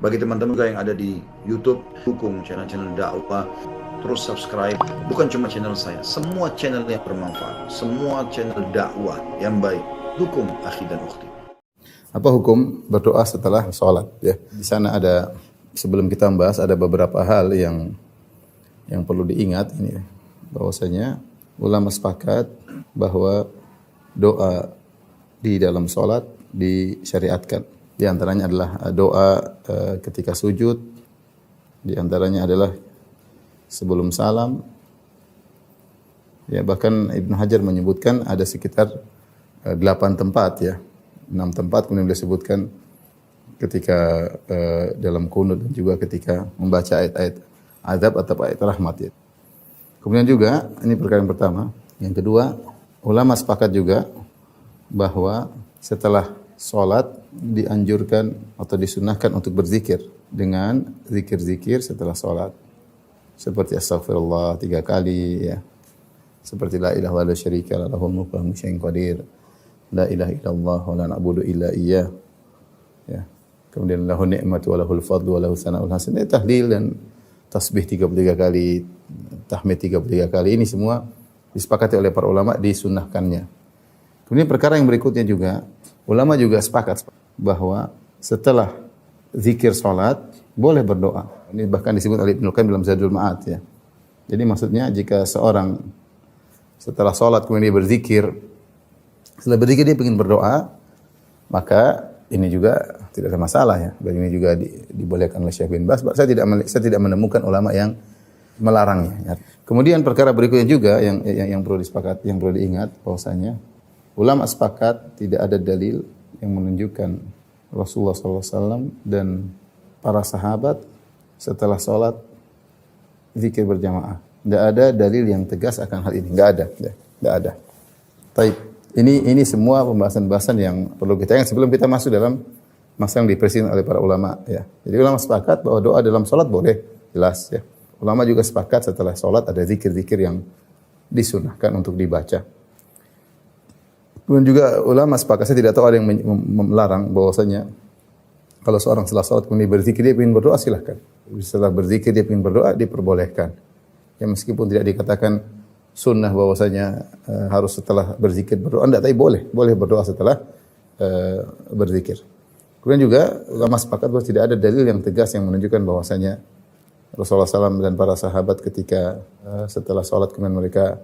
Bagi teman-teman juga yang ada di YouTube, dukung channel-channel dakwah, terus subscribe. Bukan cuma channel saya, semua channel yang bermanfaat, semua channel dakwah yang baik. Dukung akhi dan ukhti. Apa hukum berdoa setelah sholat? Ya, di sana ada, sebelum kita membahas, ada beberapa hal yang perlu diingat ini, bahwasanya ulama sepakat bahwa doa di dalam sholat disyariatkan. Di antaranya adalah doa ketika sujud, di antaranya adalah sebelum salam. Ya, bahkan Ibnu Hajar menyebutkan ada sekitar 8 tempat, ya, 6 tempat kemudian beliau sebutkan ketika dalam kunut dan juga ketika membaca ayat-ayat azab atau ayat rahmat, ya. Kemudian juga ini perkara yang pertama. Yang kedua, ulama sepakat juga bahwa setelah sholat dianjurkan atau disunahkan untuk berzikir dengan zikir-zikir setelah sholat. Seperti astaghfirullah 3 kali, ya. Seperti la ilaha illallah syarika la lahul mulku wa huwa syai'un qadir. La ilaha illallah wa la na'budu illa iyyah. Ya. Kemudian lahu ni'matu wa lahul fadlu wa lahu sana'ul hasan. Tahlil dan tasbih 33 kali, tahmid 33 kali. Ini semua disepakati oleh para ulama disunnahkannya. Kemudian perkara yang berikutnya juga, ulama juga sepakat bahwa setelah zikir salat boleh berdoa. Ini bahkan disebut oleh Ibnu Qayyim dalam Zadul Ma'ad, ya. Jadi maksudnya jika seorang setelah salat kemudian dia berzikir, setelah berzikir dia ingin berdoa, maka ini juga tidak ada masalah, ya. Dan ini juga dibolehkan oleh Syekh bin Baz. Saya tidak menemukan ulama yang melarangnya, ya. Kemudian perkara berikutnya juga yang perlu disepakati, yang perlu diingat bahwasanya ulama sepakat tidak ada dalil yang menunjukkan Rasulullah SAW dan para sahabat setelah sholat zikir berjamaah. Tidak ada dalil yang tegas akan hal ini. Tidak ada. Taib. Ini semua pembahasan-pembahasan yang perlu kita ingat sebelum kita masuk dalam masalah yang dipresiden oleh para ulama, ya. Jadi ulama sepakat bahwa doa dalam sholat boleh, jelas, ya. Ulama juga sepakat setelah sholat ada zikir-zikir yang disunahkan untuk dibaca. Kemudian juga ulama sepakat, saya tidak tahu ada yang melarang bahwasanya kalau seorang setelah salat kemudian berzikir dia ingin berdoa, silahkan. Setelah berzikir dia ingin berdoa, diperbolehkan. Ya, meskipun tidak dikatakan sunnah bahwasanya harus setelah berzikir berdoa, tidak, tapi boleh berdoa setelah berzikir. Kemudian juga ulama sepakat bahwa tidak ada dalil yang tegas yang menunjukkan bahwasanya Rasulullah SAW dan para sahabat ketika setelah salat kemudian mereka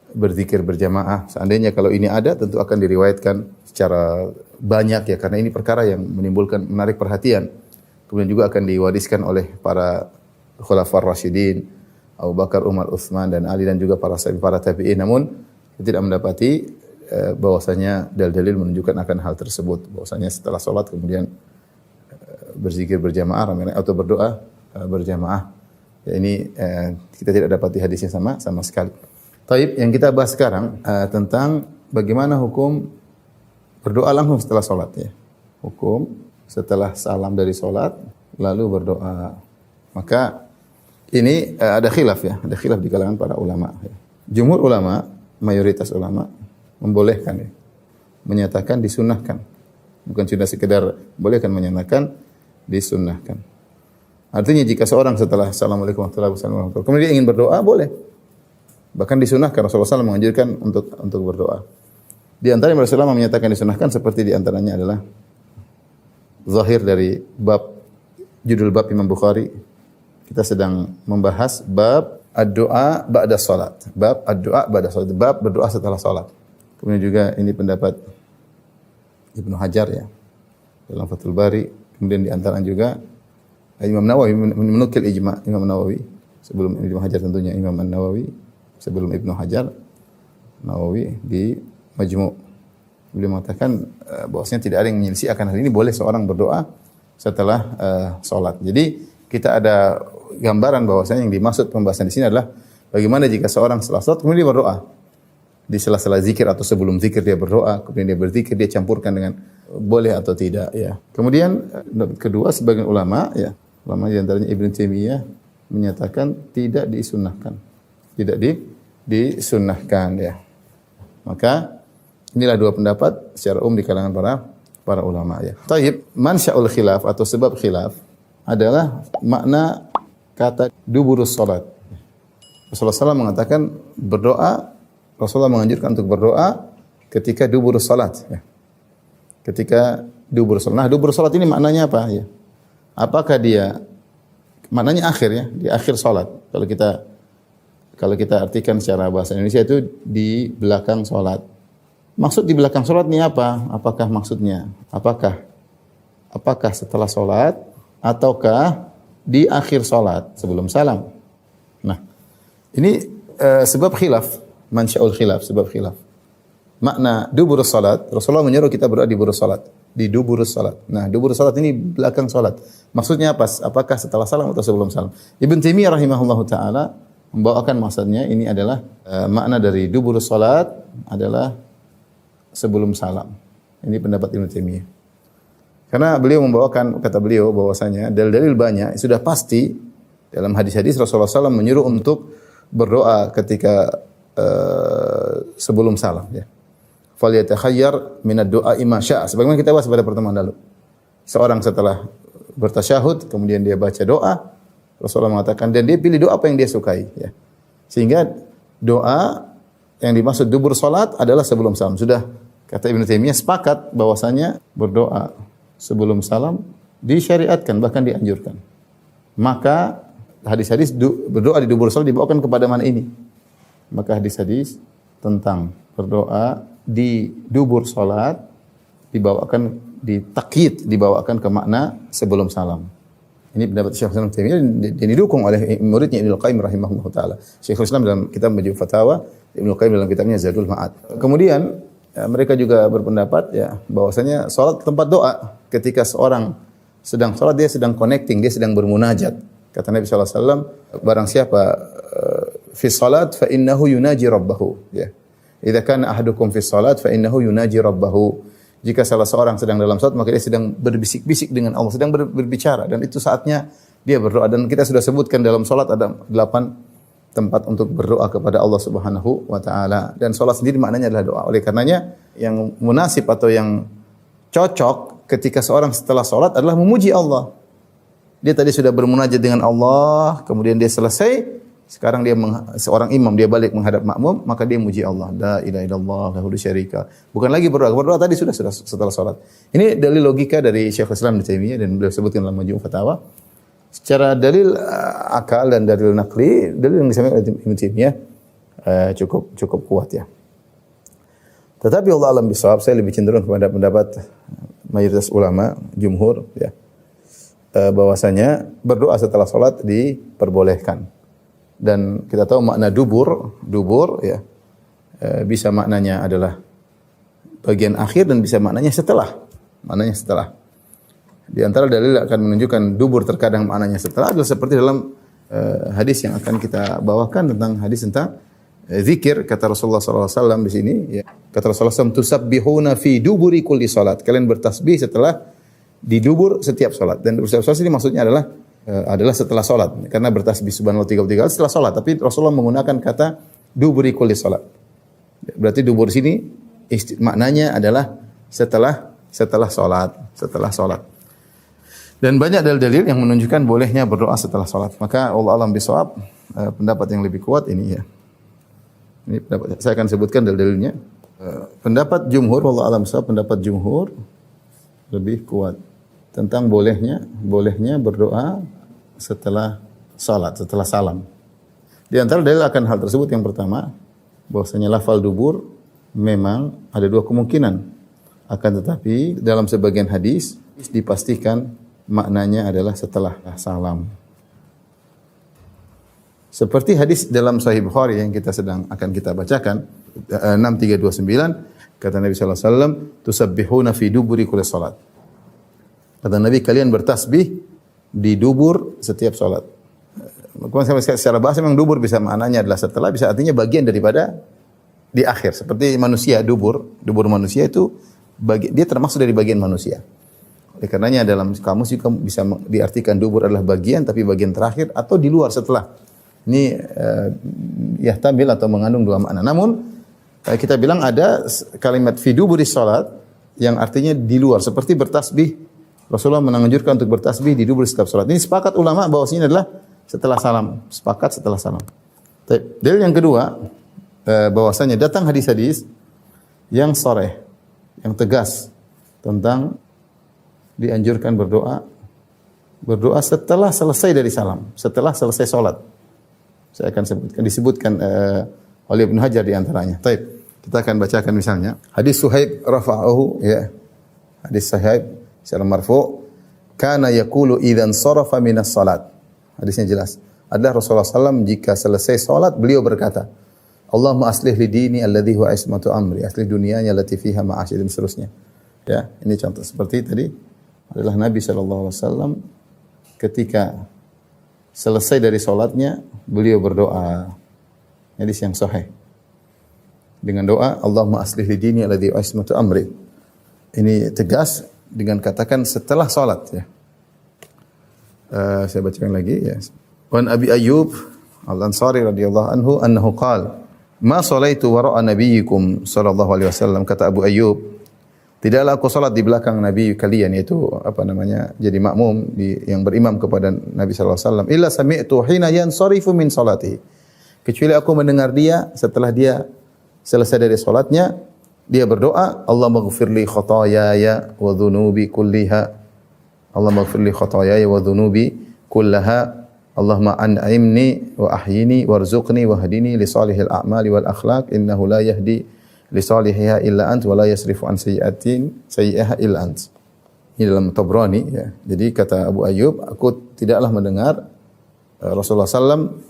berzikir berjamaah. Seandainya kalau ini ada, tentu akan diriwayatkan secara banyak, ya, karena ini perkara yang menarik perhatian. Kemudian juga akan diwariskan oleh para khulafar rasyidin, Abu Bakar, Umar, Utsman dan Ali dan juga para tabi'in. Namun tidak mendapati bahwasanya dalil-dalil menunjukkan akan hal tersebut, bahwasanya setelah salat kemudian berzikir berjamaah atau berdoa berjamaah. Ya, ini kita tidak dapati hadisnya sama sekali. Taib, yang kita bahas sekarang tentang bagaimana hukum berdoa langsung setelah sholat, ya. Hukum setelah salam dari sholat lalu berdoa. Maka ini ada khilaf, ya. Ada khilaf di kalangan para ulama, ya. Jumhur ulama, mayoritas ulama membolehkan, ya. Menyatakan disunnahkan. Bukan sudah sekedar bolehkan, menyatakan disunnahkan. Artinya jika seorang setelah assalamualaikum warahmatullahi wabarakatuh kemudian dia ingin berdoa, boleh. Bahkan disunahkan, Rasulullah SAW menganjurkan untuk berdoa. Di antara yang Rasulullah menyatakan disunahkan seperti di antaranya adalah zahir dari judul bab Imam Bukhari. Kita sedang membahas bab ad-du'a ba'da salat. Bab ad-du'a ba'da salat. Bab berdoa setelah salat. Kemudian juga ini pendapat Ibnu Hajar, ya, dalam Fathul Bari. Kemudian di antaranya juga Imam Nawawi menukil ijma' Imam Nawawi sebelum Ibnu Hajar, tentunya Imam An-Nawawi sebelum Ibnu Hajar, Nawawi di Majmu'. Beliau mengatakan bahwasanya tidak ada yang menyelisih akan hal ini, boleh seorang berdoa setelah salat. Jadi kita ada gambaran bahwasanya yang dimaksud pembahasan di sini adalah bagaimana jika seorang setelah salat kemudian dia berdoa. Di sela-sela zikir atau sebelum zikir dia berdoa, kemudian dia berzikir, dia campurkan dengan boleh atau tidak, ya. Kemudian kedua, sebagian ulama, ya, ulama di antaranya Ibnu Taimiyah menyatakan tidak disunnahkan. Tidak disunnahkan, ya. Maka inilah dua pendapat secara umum di kalangan para ulama, ya. Taib, mansya'ul khilaf atau sebab khilaf adalah makna kata duburus salat. Rasulullah SAW mengatakan berdoa, Rasulullah menganjurkan untuk berdoa ketika duburus salat. Ya. Ketika duburus salat. Nah, duburus salat ini maknanya apa? Ya. Apakah dia maknanya akhir ya, di akhir salat. Kalau kita artikan secara bahasa Indonesia itu di belakang salat. Maksud di belakang salat ini apa? Apakah maksudnya? Apakah setelah salat ataukah di akhir salat sebelum salam? Nah, ini sebab khilaf, mansyaul khilaf, sebab khilaf. Makna duburus salat, Rasulullah menyuruh kita berdoa di duburus salat, di duburus salat. Nah, duburus salat ini belakang salat. Maksudnya apa? Apakah setelah salam atau sebelum salam? Ibn Taimiyah rahimahullahu taala membawakan maksudnya ini adalah makna dari duburus salat adalah sebelum salam. Ini pendapat Ibn Taimiyah. Karena beliau membawakan, kata beliau bahwasanya dalil-dalil banyak sudah pasti dalam hadis-hadis Rasulullah SAW menyuruh untuk berdoa ketika sebelum salam. Ya. Falyatahayyar minad du'a ma syaa. Sebagaimana kita bahas pada pertemuan lalu. Seorang setelah bertasyahud, kemudian dia baca doa, Rasulullah mengatakan dan dia pilih doa apa yang dia sukai. Ya. Sehingga doa yang dimaksud dubur salat adalah sebelum salam. Sudah kata Ibnu Taimiyah sepakat bahwasanya berdoa sebelum salam disyariatkan, bahkan dianjurkan. Maka hadis-hadis berdoa di dubur salat dibawakan kepada mana ini? Maka hadis-hadis tentang berdoa di dubur salat dibawakan di takyid, dibawakan ke makna sebelum salam. Ini pendapat Syekhul Islam Taimiyah dan didukung oleh muridnya Ibnu Qayyim rahimahullah taala. Syekhul Islam dalam kitab Majmu' Fatawa, Ibnu Qayyim dalam kitabnya Zadul Ma'ad. Kemudian mereka juga berpendapat ya bahwasanya salat tempat doa. Ketika seorang sedang salat dia sedang connecting, dia sedang bermunajat. Kata Nabi sallallahu alaihi wasallam, barang siapa fi salat fa innahu yunaji rabbahu ya. Idza kana ahadukum fi salat fa innahu yunaji rabbahu. Jika salah seorang sedang dalam salat maka dia sedang berbisik-bisik dengan Allah, sedang berbicara dan itu saatnya dia berdoa dan kita sudah sebutkan dalam salat ada 8 tempat untuk berdoa kepada Allah Subhanahu wa taala dan salat sendiri maknanya adalah doa. Oleh karenanya yang munasib atau yang cocok ketika seorang setelah salat adalah memuji Allah. Dia tadi sudah bermunajat dengan Allah, kemudian dia selesai. Sekarang dia seorang imam, dia balik menghadap makmum, maka dia muji Allah. La ilaha illallah, lahu syarika. Bukan lagi berdoa. Berdoa tadi sudah setelah salat. Ini dalil logika dari Syekhul Islam Ibnu Taimiyah dan beliau sebutkan dalam Majmu' Fatawa. Secara dalil akal dan dalil nakli, dalil yang disampaikan oleh Ibnu Taimiyah cukup kuat ya. Tetapi Allah alam bisawab, saya lebih cenderung kepada pendapat mayoritas ulama, jumhur ya. Bahwasanya berdoa setelah salat diperbolehkan. Dan kita tahu makna dubur ya bisa maknanya adalah bagian akhir dan bisa maknanya setelah. Di antara dalil akan menunjukkan dubur terkadang maknanya setelah adalah seperti dalam hadis yang akan kita bawakan tentang hadis tentang zikir kata Rasulullah SAW di sini. Ya. Kata Rasulullah SAW, tusabbihuna fi duburi kulli salat. Kalian bertasbih setelah di dubur setiap salat. Dan setiap salat ini maksudnya adalah setelah salat. Karena bertasbih subhanallah 33 kali setelah salat. Tapi Rasulullah menggunakan kata duburi kulli salat. Berarti dubur sini maknanya adalah setelah salat. Dan banyak dalil-dalil yang menunjukkan bolehnya berdoa setelah salat. Maka Allah alam bisawab pendapat yang lebih kuat ini ya. Ini pendapat saya akan sebutkan dalil-dalilnya. Pendapat jumhur Allah alam bisawab, pendapat jumhur lebih kuat tentang bolehnya berdoa setelah salat, setelah salam. Di antara dalil akan hal tersebut yang pertama, bahwasanya lafal dubur memang ada dua kemungkinan. Akan tetapi dalam sebagian hadis dipastikan maknanya adalah setelah salam. Seperti hadis dalam Sahih Bukhari yang akan kita bacakan 6329 kata Nabi sallallahu alaihi wasallam tusabbihuna fi duburi kulli salat. Kata Nabi kalian bertasbih di dubur setiap salat. Secara bahasa memang dubur bisa maknanya adalah setelah, bisa artinya bagian daripada di akhir. Seperti manusia dubur manusia itu dia termasuk dari bagian manusia. Oleh karenanya dalam kamus juga bisa diartikan dubur adalah bagian tapi bagian terakhir atau di luar setelah. Ini yahtamil atau mengandung dua makna. Namun kita bilang ada kalimat fi duburi salat yang artinya di luar seperti bertasbih Rasulullah menganjurkan untuk bertasbih di dubur setiap salat. Ini sepakat ulama bahwasanya adalah setelah salam. Sepakat setelah salam. Dalil yang kedua, bahwasanya datang hadis-hadis yang sharih, yang tegas tentang dianjurkan berdoa setelah selesai dari salam, setelah selesai salat. Saya akan disebutkan oleh Ibnu Hajar di antaranya. Kita akan bacakan misalnya hadis Suhaib rafa'ahu, ya. Hadis Suhaib secara marfu, kana yaqulu idzan sarafa minas salat. Hadisnya jelas. Adalah Rasulullah SAW jika selesai salat beliau berkata, Allahumma aslih li dini alladhi huwa ismatu amri, aslih dunianya allati fiha ma'ashi, dan seterusnya. Ya, ini contoh seperti tadi adalah Nabi SAW ketika selesai dari salatnya beliau berdoa. Hadis yang sahih. Dengan doa Allahumma aslih li dini alladhi huwa ismatu amri. Ini tegas dengan katakan setelah salat, ya. Saya bacakan lagi, ya. Wan Abi Ayyub Al-Ansari radhiyallahu anhu annahu qala ma salaitu wara'a nabiyyikum sallallahu alaihi wasallam, kata Abu Ayyub, tidaklah aku salat di belakang Nabi kalian, yaitu jadi makmum yang berimam kepada Nabi sallallahu alaihi wasallam, illa sami'tu hina yansarifu min salatihi, kecuali aku mendengar dia setelah dia selesai dari salatnya dia berdoa, Allahumma ighfirli khotaayaya wa dhunubi kulliha, Allahumma ighfirli khotaayaya wa dhunubi kullaha, Allahumma an'imni wa ahyini warzuqni wahdini li salihil a'mali wal akhlaq, innahu la yahdi li salihiha illa ant wa la yasrifu an sayyi'aha illa ant. Ini dalam Tabrani, ya. Jadi kata Abu Ayyub, aku tidaklah mendengar Rasulullah SAW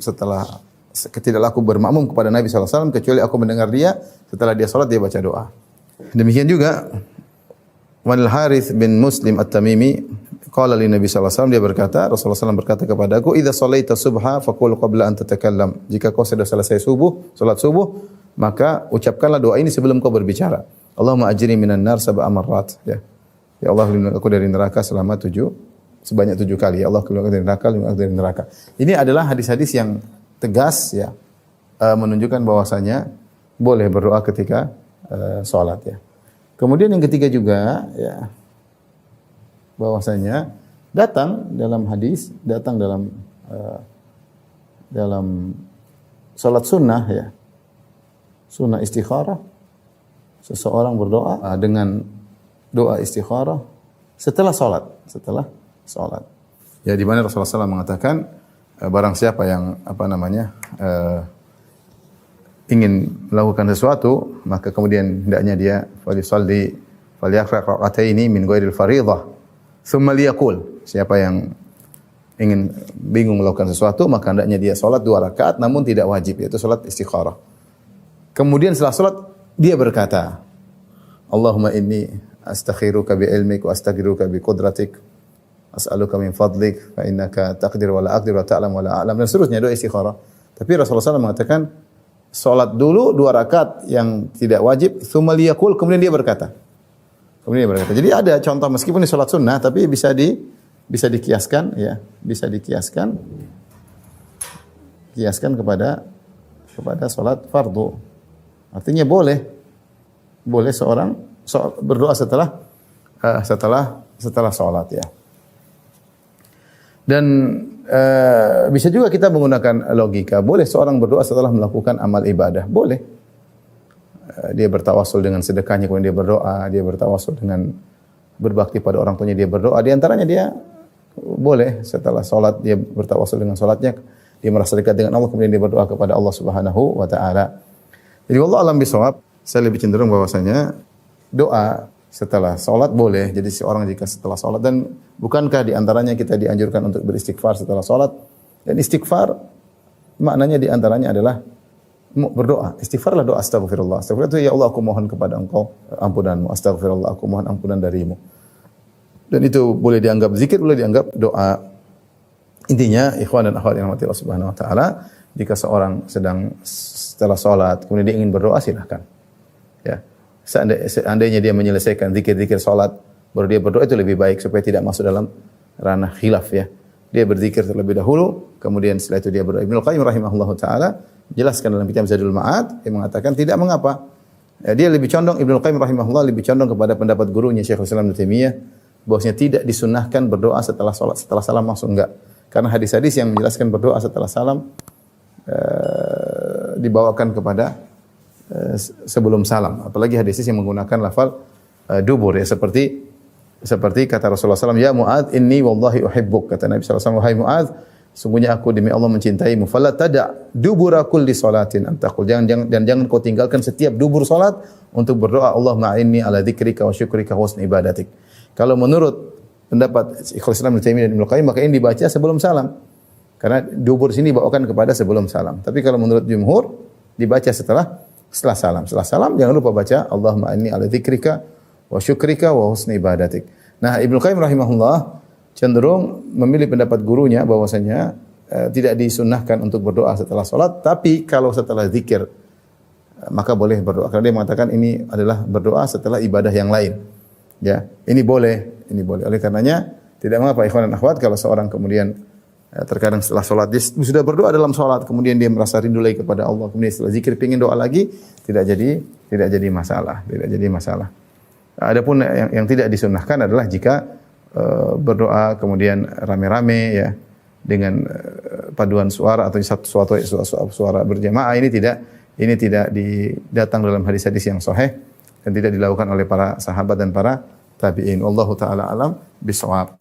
tidaklah aku bermakmum kepada Nabi SAW kecuali aku mendengar dia setelah dia salat dia baca doa. Demikian juga Wal Harith bin Muslim At-Tamimi qala li Nabi sallallahu alaihi wasallam, dia berkata, Rasulullah SAW berkata kepadaku, idza shalaita subha faqul qabla an tatakallam, jika kau sudah selesai salat subuh, maka ucapkanlah doa ini sebelum kau berbicara. Allahumma ajirni minan nar sab'a marrat, ya. Ya Allah, lindungi aku dari neraka sebanyak 7 kali. Ya Allah, lindungi aku dari neraka, lindungi aku dari neraka. Ini adalah hadis-hadis yang tegas, ya, menunjukkan bahwasanya boleh berdoa ketika salat, ya. Kemudian yang ketiga juga, ya, bahwasanya datang dalam hadis, dalam salat sunnah, ya, sunnah istikharah, seseorang berdoa dengan doa istikharah setelah salat, ya, di mana Rasulullah SAW mengatakan, barang siapa yang ingin melakukan sesuatu, maka kemudian hendaknya dia falyaqra rak'ataini min ghairil fardhah. Tsumma liyaqul, siapa yang ingin bingung melakukan sesuatu, maka hendaknya dia salat 2 rakaat namun tidak wajib, yaitu salat istikharah. Kemudian setelah salat dia berkata, Allahumma inni astakhiruka bi ilmik wa astaghfiruka bi qudratik, as'aluka min fadlik fa innaka taqdir wa la aqdir wa ta'lam wa la a'lam, dan seterusnya doa istikharah. Tapi Rasulullah SAW mengatakan salat dulu 2 rakaat yang tidak wajib, tsumma liyaqul, kemudian dia berkata. Jadi ada contoh, meskipun ini salat sunnah tapi bisa dikiaskan, ya, kiaskan kepada salat fardu. Artinya boleh seorang berdoa setelah salat, ya. Dan bisa juga kita menggunakan logika, boleh seorang berdoa setelah melakukan amal ibadah, boleh. Dia bertawasul dengan sedekahnya, kemudian dia berdoa, dia bertawasul dengan berbakti pada orang tuanya, dia berdoa. Di antaranya dia boleh setelah salat dia bertawasul dengan salatnya, dia merasa dekat dengan Allah, kemudian dia berdoa kepada Allah Subhanahu wa taala. Jadi wallahu alam bisawab, saya lebih cenderung bahwasanya doa setelah salat boleh. Jadi seorang jika setelah salat, dan bukankah di antaranya kita dianjurkan untuk beristighfar setelah salat, dan istighfar maknanya di antaranya adalah berdoa. Istighfarlah doa astagfirullah. Astagfirullah itu, ya Allah, aku mohon kepada Engkau ampunanmu. Astagfirullah, aku mohon ampunan darimu. Dan itu boleh dianggap zikir, boleh dianggap doa. Intinya, ikhwan dan akhwat yang dirahmati Allah Subhanahu wa taala, jika seorang sedang setelah salat kemudian dia ingin berdoa, silakan. Ya. Seandainya dia menyelesaikan zikir-zikir salat baru dia berdoa, itu lebih baik supaya tidak masuk dalam ranah khilaf, ya. Dia berzikir terlebih dahulu, kemudian setelah itu dia berdoa. Ibnu Qayyim rahimahullahu taala jelaskan dalam kitab Zadul Ma'ad, yang mengatakan tidak mengapa. Ya, dia lebih condong, Ibnu Qayyim rahimahullah lebih condong kepada pendapat gurunya Syekhul Islam Ibnu Taimiyah, bahwasanya tidak disunnahkan berdoa setelah salat, setelah salam langsung enggak. Karena hadis-hadis yang menjelaskan berdoa setelah salam dibawakan kepada sebelum salam. Apalagi hadis yang menggunakan lafal dubur ya, seperti kata Rasulullah SAW, ya Mu'adz inni wallahi uhibbuk. Kata Nabi SAW, wahai Mu'adz, sungguhnya aku demi Allah mencintaimu. Fala tada' dubura kulli salatin antaqul. Jangan kau tinggalkan setiap dubur salat untuk berdoa, Allahumma a'inni ala dzikrika wa syukrika wa husni ibadatik. Kalau menurut pendapat Syekhul Islam Ibnu Taimiyah dan Ibnu Qayyim, maka ini dibaca sebelum salam. Karena dubur sini bawakan kepada sebelum salam. Tapi kalau menurut jumhur dibaca setelah salam. Setelah salam jangan lupa baca Allahumma inni ala dzikrika wa syukrika wa husni ibadatik. Nah, Ibnu Qayyim rahimahullah cenderung memilih pendapat gurunya bahwasanya tidak disunnahkan untuk berdoa setelah salat, tapi kalau setelah zikir maka boleh berdoa. Karena dia mengatakan ini adalah berdoa setelah ibadah yang lain. Ya, ini boleh. Oleh karenanya tidak mengapa ikhwan dan akhwat kalau seorang kemudian terkadang setelah sholat dia sudah berdoa dalam sholat, kemudian dia merasa rindu lagi kepada Allah, kemudian setelah zikir ingin doa lagi, tidak jadi masalah. Adapun yang tidak disunnahkan adalah jika berdoa kemudian rame-rame ya dengan paduan suara atau suatu suara berjamaah, ini tidak datang dalam hadis-hadis yang sahih dan tidak dilakukan oleh para sahabat dan para tabi'in. Wallahu taala alam bisawab.